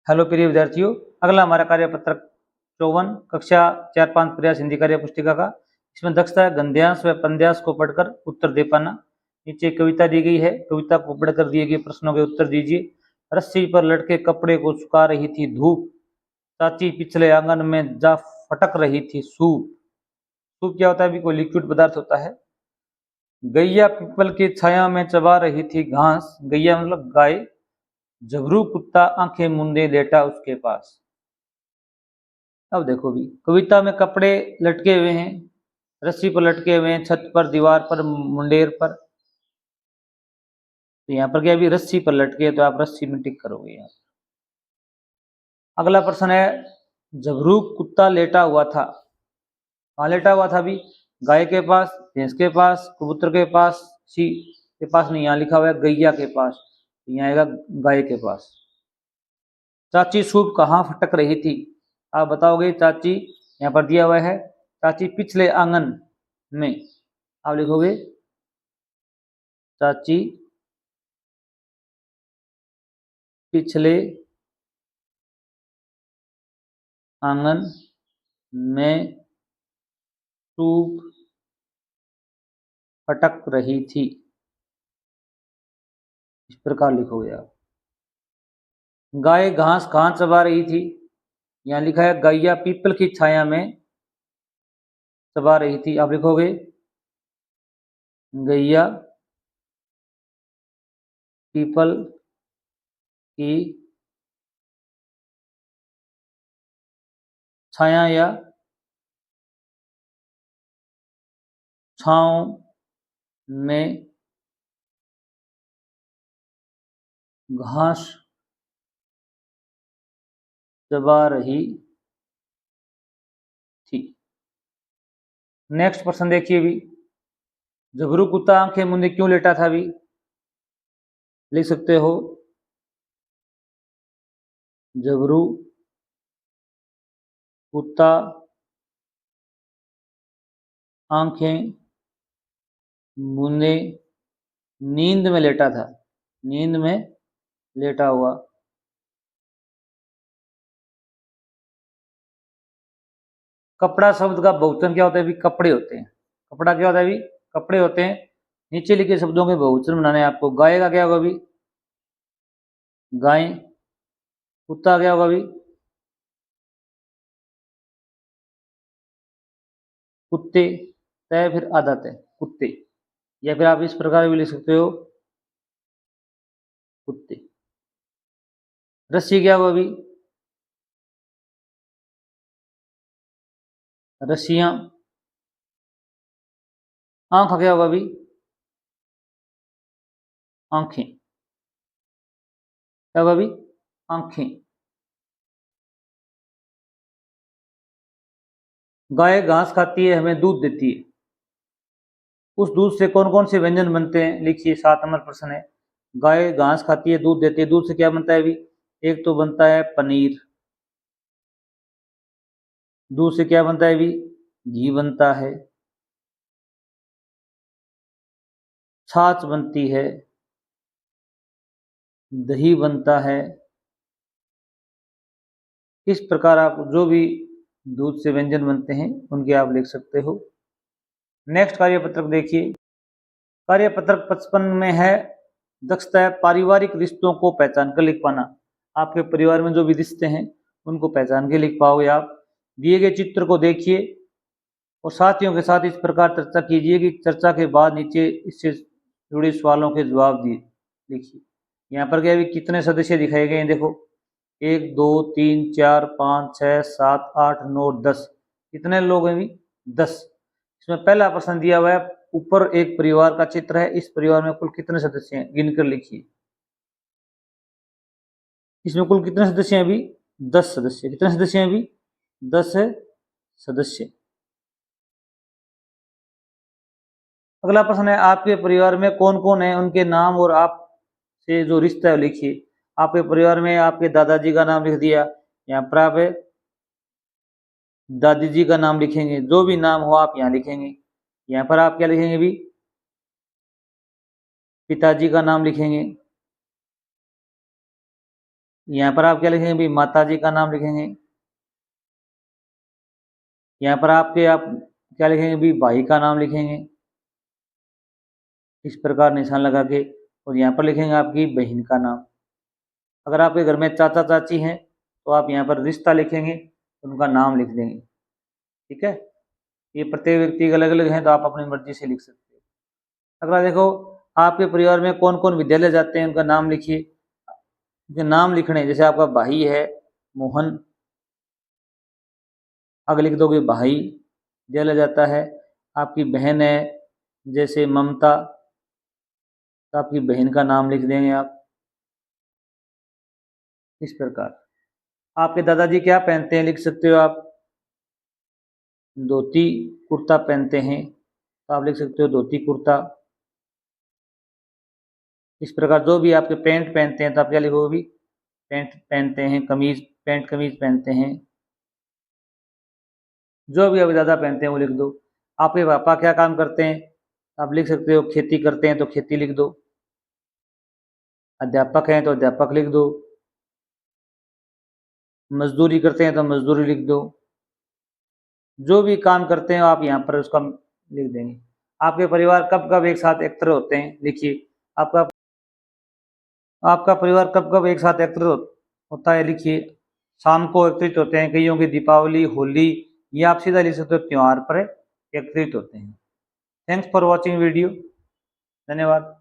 Hello प्रिय विद्यार्थियों, अगला हमारा कार्य पत्रक 54 कक्षा 4-5 प्रयास हिंदी कार्य पुस्तिका का। इसमें दक्षता है गद्यांश व पद्यांश को पढ़कर उत्तर दे पाना। नीचे कविता दी गई है, कविता को पढ़कर दिए गए प्रश्नों के उत्तर दीजिए। रस्सी पर लटके कपड़े को सुखा रही थी धूप, चाची पिछले आंगन में जा फटक रही थी सूप। सूप क्या होता है? अभी कोई लिक्विड पदार्थ होता है। गैया पीपल की छाया में चबा रही थी घास, गैया मतलब गाय। झबरू कुत्ता आंखें मूंदे लेटा उसके पास। अब देखो भी, कविता में कपड़े लटके हुए हैं, रस्सी पर लटके हुए हैं, छत पर, दीवार पर, मुंडेर पर। तो यहाँ पर क्या भी रस्सी पर लटके, तो आप रस्सी में टिक करोगे यहाँ। अगला प्रश्न है, झबरू कुत्ता लेटा हुआ था। कहाँ लेटा हुआ था? भी गाय के पास, भैंस के पास, कबूतर के पास, सी के पास नहीं, यहाँ लिखा हुआ है गैया के पास, यहाँ आएगा गाय के पास। चाची सूप कहाँ फटक रही थी? आप बताओगे चाची, यहाँ पर दिया हुआ है चाची पिछले आंगन में। आप लिखोगे चाची पिछले आंगन में सूप फटक रही थी, इस प्रकार लिखोगे आप। गाय घास कहाँ चबा रही थी? यहाँ लिखा है गैया पीपल की छाया में चबा रही थी। आप लिखोगे गैया पीपल की छाया या छांव में घास चबा रही थी। नेक्स्ट प्रश्न देखिए भी, झबरू कुत्ता आंखें मूंदे क्यों लेटा था? भी लिख सकते हो झबरू कुत्ता आंखें मूंदे नींद में लेटा था, नींद में लेटा हुआ। कपड़ा शब्द का बहुवचन क्या होता है? भी कपड़े होते हैं। कपड़ा क्या होता है? भी कपड़े होते हैं। नीचे लिखे शब्दों के बहुवचन बनाने हैं आपको। गाय का क्या होगा? भी गाय। कुत्ता क्या होगा? भी कुत्ते। तय फिर आदत है कुत्ते, या फिर आप इस प्रकार भी लिख सकते हो कुत्ते। रस्सी क्या होगा? भी रस्सियां। आंख क्या होगा? भी आंखें। क्या होगा? भी आंखें। गाय घास खाती है, हमें दूध देती है। उस दूध से कौन कौन से व्यंजन बनते हैं? लिखिए, 7 नंबर प्रश्न है। गाय घास खाती है, दूध देती है, दूध से क्या बनता है? भी एक तो बनता है पनीर, दूध से क्या बनता है? भी घी बनता है, छाछ बनती है, दही बनता है। इस प्रकार आप जो भी दूध से व्यंजन बनते हैं उनके आप लिख सकते हो। नेक्स्ट कार्यपत्रक देखिए, कार्यपत्रक 55 में है, दक्षता है पारिवारिक रिश्तों को पहचान कर लिख पाना। आपके परिवार में जो भी रिश्ते हैं उनको पहचान के लिख पाओगे आप। दिए गए चित्र को देखिए और साथियों के साथ इस प्रकार चर्चा कीजिए कि चर्चा के बाद नीचे इससे जुड़े सवालों के जवाब दिए लिखिए। यहाँ पर क्या भी कितने सदस्य दिखाए गए हैं? देखो 1 2 3 4 5 6 7 8 9 10। कितने लोग हैं? भी 10। इसमें पहला प्रश्न दिया हुआ है, ऊपर एक परिवार का चित्र है, इस परिवार में कुल कितने सदस्य हैं? गिनकर लिखिए। इसमें कुल कितने सदस्य हैं? अभी 10 सदस्य। कितने सदस्य हैं? अभी 10 सदस्य। अगला प्रश्न है, आपके परिवार में कौन कौन है, उनके नाम और आप से जो रिश्ता है लिखिए। आपके परिवार में आपके दादाजी का नाम लिख दिया, यहाँ पर आप दादी जी का नाम लिखेंगे, जो भी नाम हो आप यहाँ लिखेंगे। यहाँ पर आप क्या लिखेंगे? भी पिताजी का नाम लिखेंगे, यहाँ पर आप क्या लिखेंगे भाई, माता जी का नाम लिखेंगे। यहाँ पर आप क्या लिखेंगे भाई, भाई का नाम लिखेंगे इस प्रकार निशान लगा के, और यहाँ पर लिखेंगे आपकी बहन का नाम। अगर आपके घर में चाचा चाची हैं तो आप यहाँ पर रिश्ता लिखेंगे, उनका नाम लिख देंगे। ठीक है, ये प्रत्येक व्यक्ति अलग अलग हैं तो आप अपनी मर्जी से लिख सकते हो। अगला देखो, आपके परिवार में कौन कौन विद्यालय जाते हैं उनका नाम लिखिए। जो नाम लिखने, जैसे आपका भाई है मोहन, आगे लिख दोगे भाई, विद्यालय जाता है। आपकी बहन है जैसे ममता, तो आपकी बहन का नाम लिख देंगे आप इस प्रकार। आपके दादाजी क्या पहनते हैं, लिख सकते हो आप, धोती कुर्ता पहनते हैं, तो आप लिख सकते हो धोती कुर्ता इस प्रकार। जो भी आपके पैंट पहनते हैं तो आप क्या लिखोगे भी, पैंट पहनते हैं, कमीज पैंट कमीज पहनते हैं, जो भी आपके दादा पहनते हैं वो लिख दो। आपके पापा क्या काम करते हैं, आप लिख सकते हो खेती करते हैं तो खेती लिख दो, अध्यापक हैं तो अध्यापक लिख दो, मजदूरी करते हैं तो मजदूरी लिख दो। जो भी काम करते हैं आप यहाँ पर उसका लिख देंगे। आपके परिवार कब कब एक साथ एकत्र होते हैं, लिखिए। आपका आपका परिवार कब कब एक साथ एकत्र होता है, लिखिए। शाम को एकत्रित होते हैं, कईयों की दीपावली, होली, या आप सीधा लिख सकते हो त्योहार पर एकत्रित होते हैं। थैंक्स फॉर वॉचिंग वीडियो, धन्यवाद।